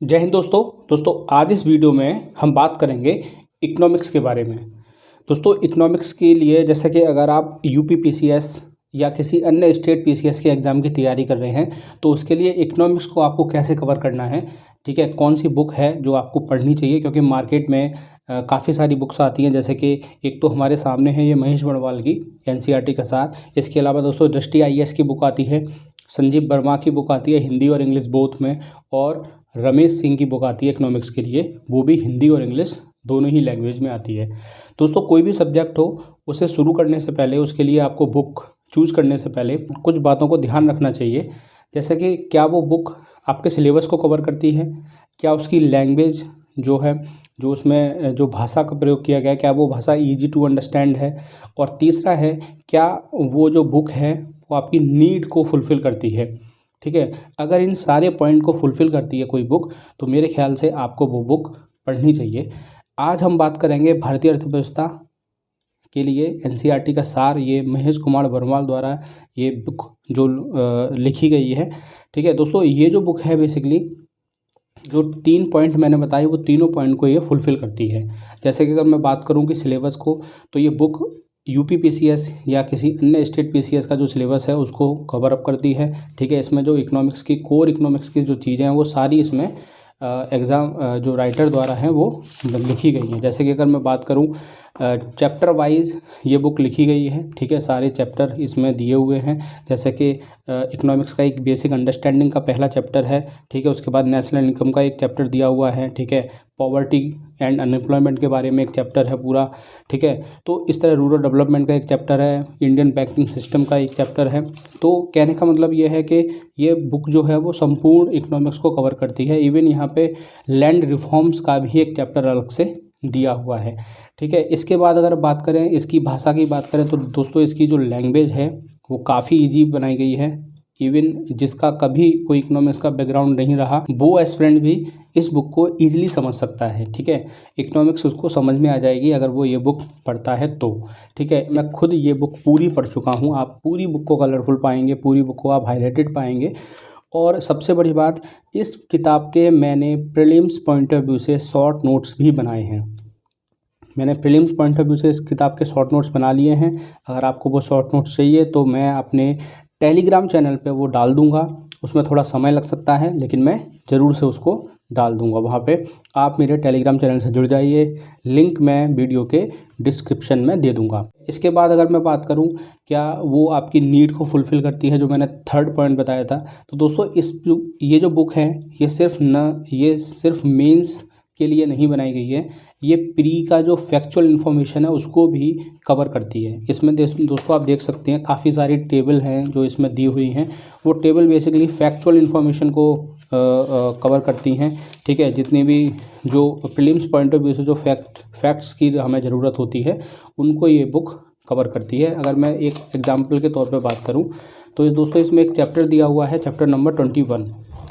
जय हिंद दोस्तों आज इस वीडियो में हम बात करेंगे इकोनॉमिक्स के बारे में। दोस्तों इकोनॉमिक्स के लिए जैसे कि अगर आप यूपी पीसीएस या किसी अन्य स्टेट पीसीएस के एग्ज़ाम की तैयारी कर रहे हैं तो उसके लिए इकोनॉमिक्स को आपको कैसे कवर करना है, ठीक है, कौन सी बुक है जो आपको पढ़नी चाहिए, क्योंकि मार्केट में काफ़ी सारी बुक्स आती हैं। जैसे कि एक तो हमारे सामने है ये महेश बड़वाल की एनसीईआरटी का सार। इसके अलावा दोस्तों दृष्टि आईएएस की बुक आती है, संजीव वर्मा की बुक आती है हिंदी और इंग्लिश बोथ में, और रमेश सिंह की बुक आती है इकोनॉमिक्स के लिए, वो भी हिंदी और इंग्लिश दोनों ही लैंग्वेज में आती है। दोस्तों कोई भी सब्जेक्ट हो उसे शुरू करने से पहले, उसके लिए आपको बुक चूज़ करने से पहले कुछ बातों को ध्यान रखना चाहिए। जैसे कि क्या वो बुक आपके सिलेबस को कवर करती है, क्या उसकी लैंग्वेज जो है, जो उसमें जो भाषा का प्रयोग किया गया है, क्या वो भाषा ईजी टू अंडरस्टैंड है, और तीसरा है क्या वो जो बुक है वो आपकी नीड को फुलफ़िल करती है। ठीक है, अगर इन सारे पॉइंट को फुलफ़िल करती है कोई बुक तो मेरे ख्याल से आपको वो बुक पढ़नी चाहिए। आज हम बात करेंगे भारतीय अर्थव्यवस्था के लिए एनसीईआरटी का सार, ये महेश कुमार वर्मा द्वारा ये बुक जो लिखी गई है। ठीक है दोस्तों, ये जो बुक है बेसिकली जो 3 पॉइंट मैंने बताए वो तीनों पॉइंट को ये फुलफ़िल करती है। जैसे कि अगर मैं बात करूँ कि सिलेबस को, तो ये बुक यूपी पीसीएस या किसी अन्य स्टेट पीसीएस का जो सिलेबस है उसको कवर अप करती है। ठीक है, इसमें जो इकोनॉमिक्स की कोर इकोनॉमिक्स की जो चीज़ें हैं वो सारी इसमें एग्ज़ाम जो राइटर द्वारा हैं वो लिखी गई हैं। जैसे कि अगर मैं बात करूं चैप्टर वाइज ये बुक लिखी गई है। ठीक है, सारे चैप्टर इसमें दिए हुए हैं। जैसे कि इकोनॉमिक्स का एक बेसिक अंडरस्टैंडिंग का पहला चैप्टर है। ठीक है, उसके बाद नेशनल इनकम का एक चैप्टर दिया हुआ है। ठीक है, पॉवर्टी एंड अनएम्प्लॉयमेंट के बारे में एक चैप्टर है पूरा। ठीक है, तो इस तरह रूरल डेवलपमेंट का एक चैप्टर है, इंडियन बैंकिंग सिस्टम का एक चैप्टर है। तो कहने का मतलब ये है कि ये बुक जो है वो संपूर्ण इकोनॉमिक्स को कवर करती है। इवन यहाँ पे लैंड रिफॉर्म्स का भी एक चैप्टर अलग से दिया हुआ है। ठीक है, इसके बाद अगर बात करें इसकी भाषा की बात करें तो दोस्तों इसकी जो लैंग्वेज है वो काफ़ी इजी बनाई गई है। इवन जिसका कभी कोई इकोनॉमिक्स का बैकग्राउंड नहीं रहा वो एस्पिरेंट भी इस बुक को ईजिली समझ सकता है। ठीक है, इकोनॉमिक्स उसको समझ में आ जाएगी अगर वो ये बुक पढ़ता है तो। ठीक है, मैं खुद ये बुक पूरी पढ़ चुका हूँ। आप पूरी बुक को कलरफुल पाएंगे, पूरी बुक को आप हाईलाइटेड पाएंगे। और सबसे बड़ी बात, इस किताब के मैंने प्रीलिम्स पॉइंट ऑफ व्यू से शॉर्ट नोट्स भी बनाए हैं। मैंने प्रीलिम्स पॉइंट ऑफ व्यू से इस किताब के शॉर्ट नोट्स बना लिए हैं। अगर आपको वो शॉर्ट नोट्स चाहिए तो मैं अपने टेलीग्राम चैनल पे वो डाल दूंगा। उसमें थोड़ा समय लग सकता है लेकिन मैं ज़रूर से उसको डाल दूंगा। वहाँ पे आप मेरे टेलीग्राम चैनल से जुड़ जाइए, लिंक मैं वीडियो के डिस्क्रिप्शन में दे दूंगा। इसके बाद अगर मैं बात करूँ क्या वो आपकी नीड को फुलफ़िल करती है, जो मैंने थर्ड पॉइंट बताया था, तो दोस्तों ये जो बुक है ये सिर्फ मेंस के लिए नहीं बनाई गई है, ये प्री का जो फैक्चुअल इन्फॉर्मेशन है उसको भी कवर करती है। इसमें दोस्तों आप देख सकते हैं काफ़ी सारी टेबल हैं जो इसमें दी हुई हैं। वो टेबल बेसिकली फैक्चुअल इन्फॉर्मेशन को कवर करती हैं। ठीक है, जितनी भी जो प्रीलिम्स पॉइंट ऑफ व्यू से जो फैक्ट्स की हमें ज़रूरत होती है उनको ये बुक कवर करती है। अगर मैं एक एग्जाम्पल के तौर पे बात करूं तो दोस्तों इसमें एक चैप्टर दिया हुआ है, चैप्टर नंबर 21।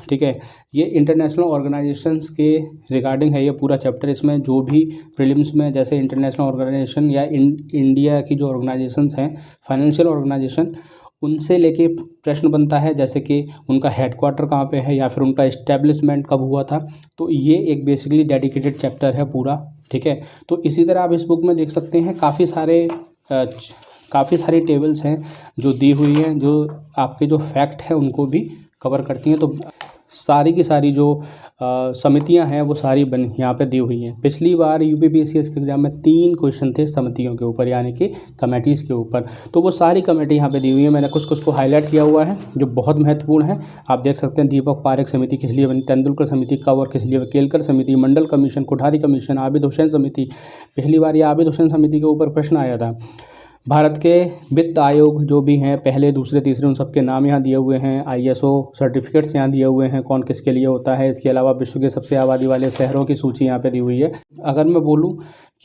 ठीक है, ये इंटरनेशनल ऑर्गेनाइजेशंस के रिगार्डिंग है ये पूरा चैप्टर। इसमें जो भी प्रीलिम्स में जैसे इंटरनेशनल ऑर्गेनाइजेशन या इंडिया की जो ऑर्गेनाइजेशंस हैं, फाइनेंशियल ऑर्गेनाइजेशन, उनसे लेके प्रश्न बनता है। जैसे कि उनका हेडक्वार्टर कहाँ पे है या फिर उनका इस्टेब्लिशमेंट कब हुआ था। तो ये एक बेसिकली डेडिकेटेड चैप्टर है पूरा। ठीक है, तो इसी तरह आप इस बुक में देख सकते हैं काफ़ी सारी टेबल्स हैं जो दी हुई हैं, जो आपके जो फैक्ट हैं उनको भी कवर करती हैं। तो सारी की सारी जो समितियां हैं वो सारी यहाँ पे दी हुई हैं। पिछली बार यूपी पीसीएस के एग्ज़ाम में 3 क्वेश्चन थे समितियों के ऊपर, यानी कि कमेटीज़ के ऊपर। तो वो सारी कमेटी यहाँ पे दी हुई है। मैंने कुछ को हाईलाइट किया हुआ है जो बहुत महत्वपूर्ण है। आप देख सकते हैं दीपक पारेख समिति किस लिए बनी, तेंदुलकर समिति कब और किस लिए, केलकर समिति, मंडल कमीशन, कोठारी कमीशन, आबिद हुसैन समिति। पिछली बार ये आबिद हुसैन समिति के ऊपर प्रश्न आया था। भारत के वित्त आयोग जो भी हैं, पहले दूसरे तीसरे, उन सब के नाम यहाँ दिए हुए हैं। आईएसओ सर्टिफिकेट्स यहाँ दिए हुए हैं कौन किसके लिए होता है। इसके अलावा विश्व के सबसे आबादी वाले शहरों की सूची यहाँ पे दी हुई है। अगर मैं बोलूँ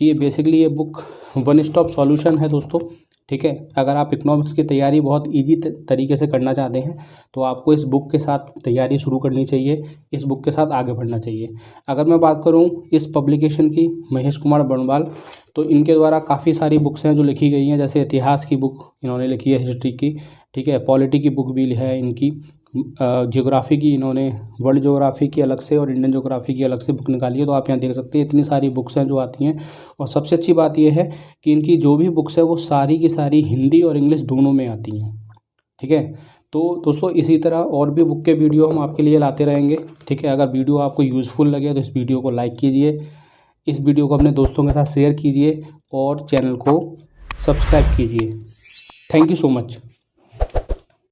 कि ये बेसिकली ये बुक वन स्टॉप सॉल्यूशन है दोस्तों। ठीक है, अगर आप इकोनॉमिक्स की तैयारी बहुत ईजी तरीके से करना चाहते हैं तो आपको इस बुक के साथ तैयारी शुरू करनी चाहिए, इस बुक के साथ आगे बढ़ना चाहिए। अगर मैं बात करूं इस पब्लिकेशन की, महेश कुमार बर्णवाल, तो इनके द्वारा काफ़ी सारी बुक्स हैं जो लिखी गई हैं। जैसे इतिहास की बुक इन्होंने लिखी है, हिस्ट्री की। ठीक है, पॉलिटी की बुक भी है इनकी, ज्योग्राफी की इन्होंने वर्ल्ड ज्योग्राफी की अलग से और इंडियन ज्योग्राफी की अलग से बुक निकाली है। तो आप यहाँ देख सकते हैं इतनी सारी बुक्स हैं जो आती हैं। और सबसे अच्छी बात यह है कि इनकी जो भी बुक्स है वो सारी की सारी हिंदी और इंग्लिश दोनों में आती हैं। ठीक है, तो दोस्तों इसी तरह और भी बुक के वीडियो हम आपके लिए लाते रहेंगे। ठीक है, अगर वीडियो आपको यूज़फुल लगे तो इस वीडियो को लाइक कीजिए, इस वीडियो को अपने दोस्तों के साथ शेयर कीजिए और चैनल को सब्सक्राइब कीजिए। Thank you so much.